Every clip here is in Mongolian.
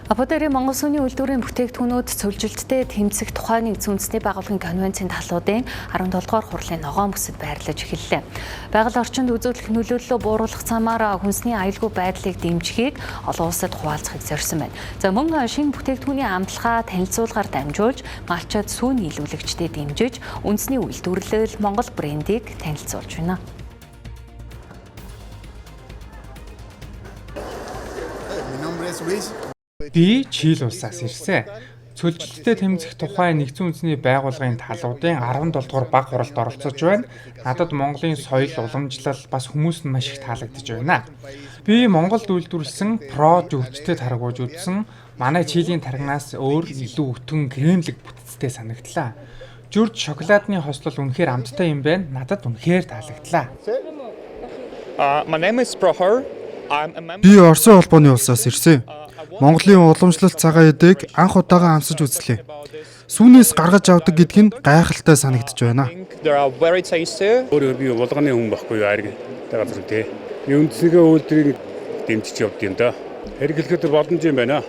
Аподерийн Монгол Сүний үйлдвэрийн бүтээгдэхүүнүүд цөлжилттэй тэмцэх тухайн нэгдсэн үндэсний байгууллагын конвенцийн талуудын 17 дугаар хурлын ногоон бүсэд байрлаж эхэллээ. Байгаль орчинд үзүүлэх нөлөөллөө бууруулах замаар хүнсний аюулгүй байдлыг дэмжихийг олон улсад хуваалцахыг зорьсон байна. За мөн шинэ бүтээгдэхүүний амтлагаа танилцуулгаар дамжуулж, малчаад сүүн нийлүүлэгчдэд дэмжиж, үндэсний үйлдвэрлэл Монгол брендийг танилцуулж байна. Би Чили улсаас ирсэн. Цөлжилттэй тэмцэх тухай нэгдсэн үндэсний байгууллагын талуудын 17 дугаар баг хуралд оролцож байна. Надад Монголын соёл, уламжлал бас хүмүүс нь маш их таалагдж байна. Би Монголд үйлдвэрлэсэн про өвчтөд таргууж үзсэн. Манай Чилийн таргнаас өөр илүү өтгөн кремлэг бүтцтэй санагдлаа. Жүрж шоколадны хослол үнэхээр амттай юм байна. Надад үнэхээр таалагдлаа. My name is Prohor. Би Орсын холбооны улсаас ирсэн. Монголын уламжлалт цагаан эдэг анх удаага амсаж үзлээ. Сүүнээс гаргаж авдаг гэдг нь гайхалтай санагдаж байна. Өөрөө би булганы хүн байхгүй ариг газар тий. Би үндсэгээ үйлдвэрийг дэмжиж явд юм да. Хэрэглэхэд боломж юм байна.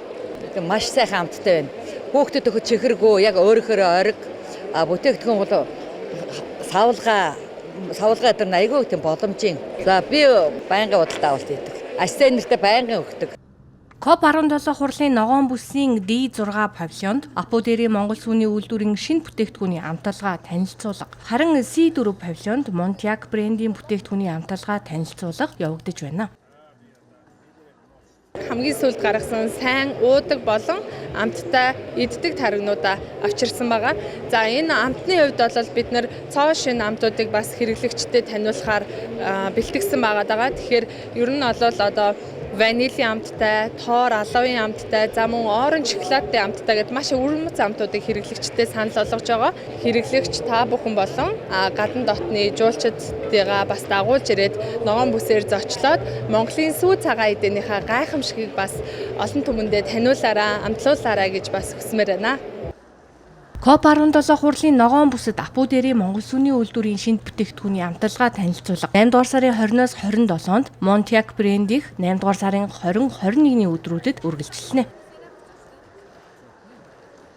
Маш сайхан амттай байна. Хүүхдэд өгөх чихэргүй яг өөрөөр ориг бүтээгдэхүүн бол савлгаа дээр айгүй тийм боломжийн. За би байнгын худалдаа авалт хийдэг. Астай нэртэй байнгын өгдөг. COP17 хурлын ногоон бүсийн D6 павильонд Аподерийн Монгол Сүний үйлдвэрийн шинэ бүтээгдэхүүний амталгаа танилцуулга, харин C4 павильонд Монтиак брендийн бүтээгдэхүүний амталгаа танилцуулга явагдаж байна. Хамгийн сүүлд гаргасан сайн уудаг болон амттай иддэг таригнуудаа авчирсан байгаа. За энэ амтны хувьд бол бид нэр цоо шин амтуудыг бас хэрэглэгчдэд таниулахаар бэлтгэсэн байгаа. Тэгэхээр ер нь бол одоо ванилийн амттай, тоор алуун амттай, за мөн оранж шоколадтай амттай гэдээ маш өрмөц амтуудыг хэрэглэгчдэд санал болгож байгаа. Хэрэглэгч та бүхэн болон гадна дотны жуулчдыгаа бас дагуулж ирээд ногоон бүсээр зочлоод Монголын сүү цагаан эдээнийхээ гайхамшигыг бас олон түмэндээ таниулаарай, амтлуулаарай гэж бас хүсмээр байна. COP17 хурлын ногоон бүсэд Аподерийн Монгол Сүний үйлдвэрийн шинэ бүтээгдэхүүний амталгаа танилцуулга 8 дугаар сарын 20-оос 27-нд Монтиак брендийнх 8 дугаар сарын 20-21-ний өдрүүдэд үргэлжилнэ.